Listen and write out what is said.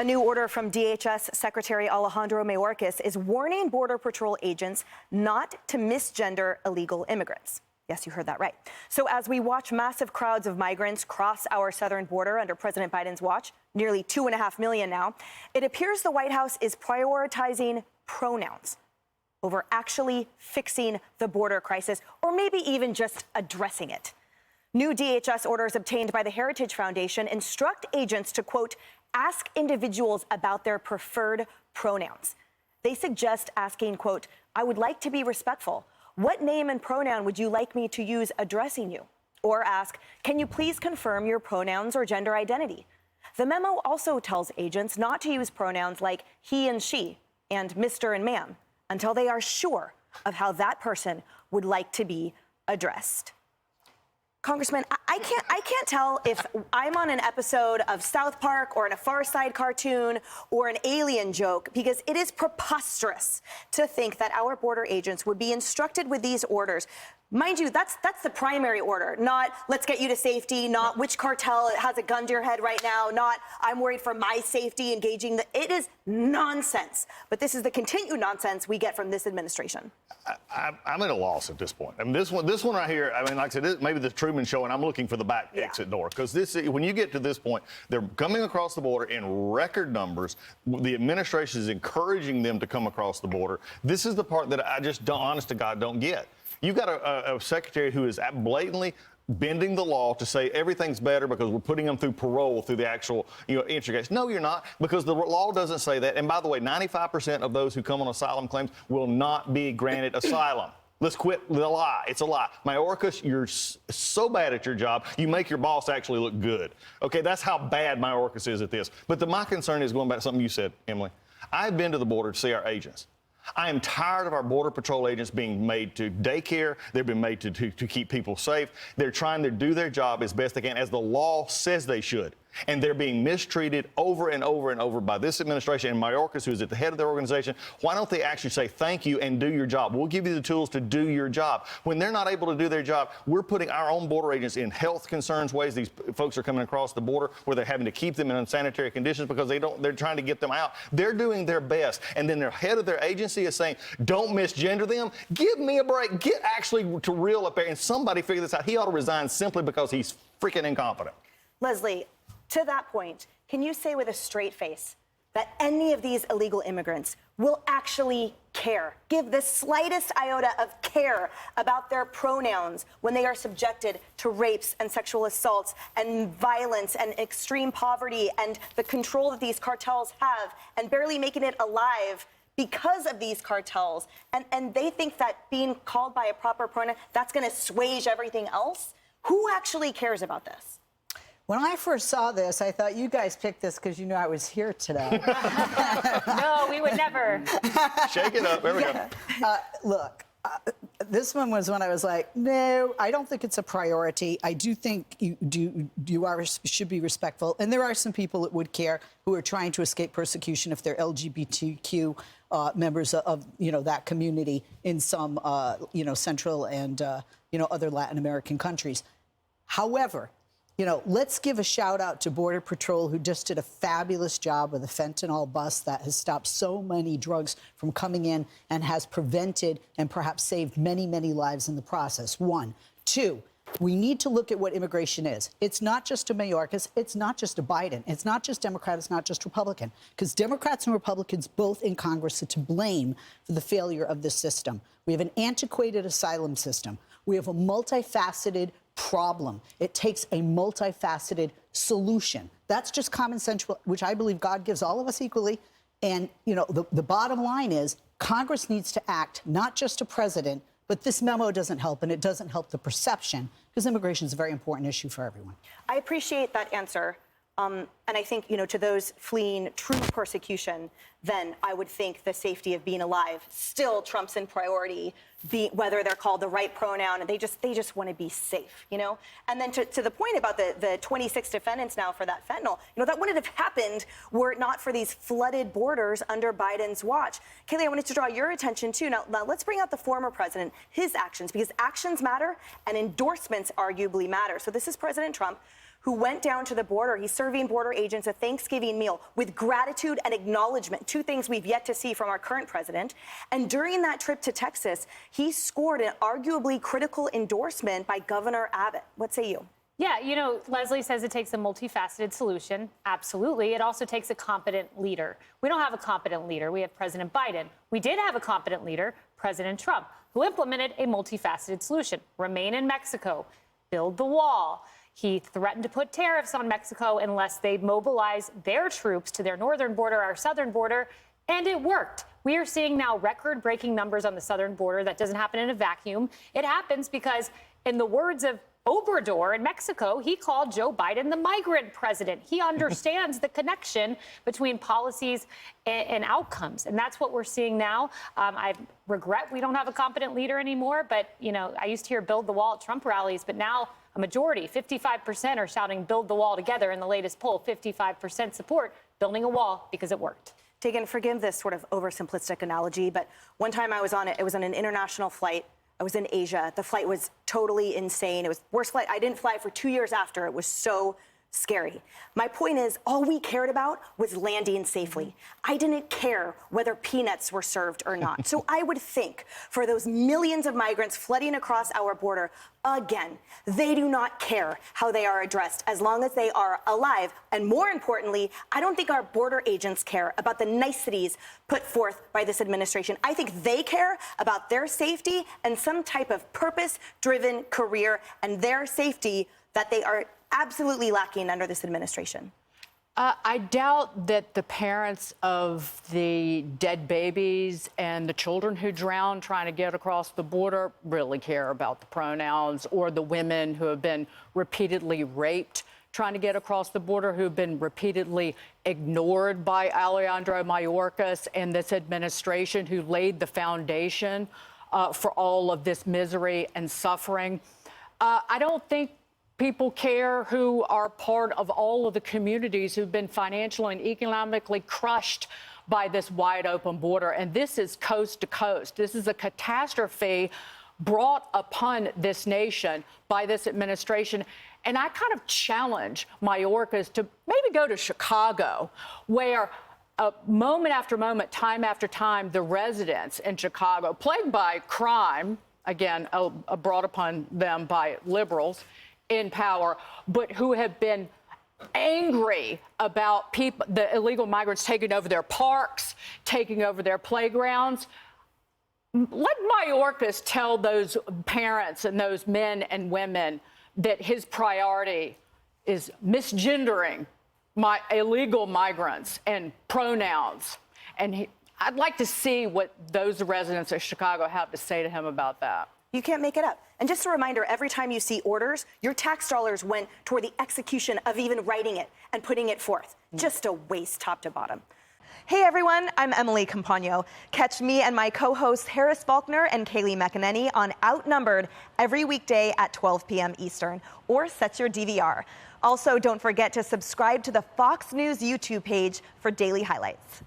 A new order from DHS Secretary Mayorkas is warning Border Patrol agents not to misgender illegal immigrants. Yes, you heard that right. So as we watch massive crowds of migrants cross our southern border under President Biden's watch, nearly 2.5 million now, it appears the White House is prioritizing pronouns over actually fixing the border crisis, or maybe even just addressing it. New DHS orders obtained by the Heritage Foundation instruct agents to, quote, ask individuals about their preferred pronouns. They suggest asking, quote, I would like to be respectful. What name and pronoun would you like me to use addressing you? Or ask, can you please confirm your pronouns or gender identity? The memo also tells agents not to use pronouns like he and she and Mr. and ma'am until they are sure of how that person would like to be addressed. Congressman, I can't tell if I'm on an episode of South Park or in a Far Side cartoon or an alien joke, because it is preposterous to think that our border agents would be instructed with these orders. Mind you, that's the primary order, not let's get you to safety, not which cartel has a gun to your head right now, not I'm worried for my safety, engaging it is nonsense. But this is the continued nonsense we get from this administration. I'm at a loss at this point. I mean, this one right here, I mean, like I said, this, maybe the Truman Show, and I'm looking for the back exit door. Because when you get to this point, they're coming across the border in record numbers. The administration is encouraging them to come across the border. This is the part that I just don't, honest to God, don't get. You've got a secretary who is blatantly bending the law to say everything's better because we're putting them through parole through the actual, entry case. No, you're not, because the law doesn't say that. And by the way, 95% of those who come on asylum claims will not be granted asylum. Let's quit the lie. It's a lie. Mayorkas, you're so bad at your job, you make your boss actually look good. Okay, that's how bad Mayorkas is at this. But my concern is going back to something you said, Emily. I've been to the border to see our agents. I am tired of our Border Patrol agents being made to daycare. They've been made to keep people safe. They're trying to do their job as best they can, as the law says they should. And they're being mistreated over and over and over by this administration and Mayorkas, who's at the head of their organization. Why don't they actually say thank you and do your job? We'll give you the tools to do your job. When they're not able to do their job, we're putting our own border agents in health concerns ways. These folks are coming across the border where they're having to keep them in unsanitary conditions because they're trying to get them out. They're doing their best. And then the head of their agency is saying, don't misgender them. Give me a break. Get actually to real up there and somebody figure this out. He ought to resign simply because he's freaking incompetent. Leslie, to that point, can you say with a straight face that any of these illegal immigrants will actually care, give the slightest iota of care about their pronouns when they are subjected to rapes and sexual assaults and violence and extreme poverty and the control that these cartels have and barely making it alive because of these cartels? And they think that being called by a proper pronoun, that's going to assuage everything else? Who actually cares about this? When I first saw this, I thought you guys picked this because you knew I was here today. No, we would never. Shake it up. There we go. Look, this one was when I was like, no, I don't think it's a priority. I do think you should be respectful. And there are some people that would care who are trying to escape persecution if they're LGBTQ members of, that community in some, Central and, other Latin American countries. However, let's give a shout out to Border Patrol, who just did a fabulous job with a fentanyl bus that has stopped so many drugs from coming in and has prevented and perhaps saved many, many lives in the process. 1. 2, we need to look at what immigration is. It's not just a Mayorkas. It's not just a Biden. It's not just Democrat. It's not just Republican. Because Democrats and Republicans both in Congress are to blame for the failure of this system. We have an antiquated asylum system. We have a multifaceted problem. It takes a multifaceted solution. That's just common sense, which I believe God gives all of us equally. And, the bottom line is Congress needs to act, not just a president, but this memo doesn't help, and it doesn't help the perception, because immigration is a very important issue for everyone. I appreciate that answer. And I think, to those fleeing true persecution, then I would think the safety of being alive still trumps in priority, whether they're called the right pronoun, and they just want to be safe, And then to the point about the 26 defendants now for that fentanyl, that wouldn't have happened were it not for these flooded borders under Biden's watch. Kaylee, I wanted to draw your attention too. Now let's bring out the former president, his actions, because actions matter and endorsements arguably matter. So this is President Trump, who went down to the border. He's serving border agents a Thanksgiving meal with gratitude and acknowledgement, two things we've yet to see from our current president. And during that trip to Texas, he scored an arguably critical endorsement by Governor Abbott. What say you? Yeah, you know, Leslie says it takes a multifaceted solution. Absolutely. It also takes a competent leader. We don't have a competent leader. We have President Biden. We did have a competent leader, President Trump, who implemented a multifaceted solution. Remain in Mexico. Build the wall. He threatened to put tariffs on Mexico unless they mobilize their troops to their northern border, our southern border, and it worked. We are seeing now record-breaking numbers on the southern border. That doesn't happen in a vacuum. It happens because, in the words of Obrador in Mexico, he called Joe Biden the migrant president. He understands the connection between policies and outcomes, and that's what we're seeing now. I regret we don't have a competent leader anymore, but, you know, I used to hear build the wall at Trump rallies, but now a majority, 55%, are shouting build the wall together. In the latest poll, 55% support building a wall because it worked. Tegan, forgive this sort of oversimplistic analogy, but one time I was on it was on an international flight. I was in Asia. The flight was totally insane. It was the worst flight. I didn't fly for 2 years after. It was so scary. My point is, all we cared about was landing safely. I didn't care whether peanuts were served or not. So I would think for those millions of migrants flooding across our border, again, they do not care how they are addressed as long as they are alive. And more importantly, I don't think our border agents care about the niceties put forth by this administration. I think they care about their safety and some type of purpose-driven career and their safety that they are absolutely lacking under this administration. I doubt that the parents of the dead babies and the children who drowned trying to get across the border really care about the pronouns, or the women who have been repeatedly raped trying to get across the border, who have been repeatedly ignored by Alejandro Mayorkas and this administration, who laid the foundation for all of this misery and suffering. I don't think people care who are part of all of the communities who've been financially and economically crushed by this wide open border. And this is coast to coast. This is a catastrophe brought upon this nation by this administration. And I kind of challenge Mayorkas to maybe go to Chicago, where moment after moment, time after time, the residents in Chicago, plagued by crime, again, brought upon them by liberals in power, but who have been angry about the illegal migrants taking over their parks, taking over their playgrounds. Let Mayorkas tell those parents and those men and women that his priority is misgendering illegal migrants and pronouns. And I'd like to see what those residents of Chicago have to say to him about that. You can't make it up. And just a reminder, every time you see orders, your tax dollars went toward the execution of even writing it and putting it forth. Just a waste top to bottom. Hey everyone, I'm Emily Campagno. Catch me and my co-hosts Harris Faulkner and Kaylee McEnany on Outnumbered every weekday at 12 p.m. Eastern, or set your DVR. Also, don't forget to subscribe to the Fox News YouTube page for daily highlights.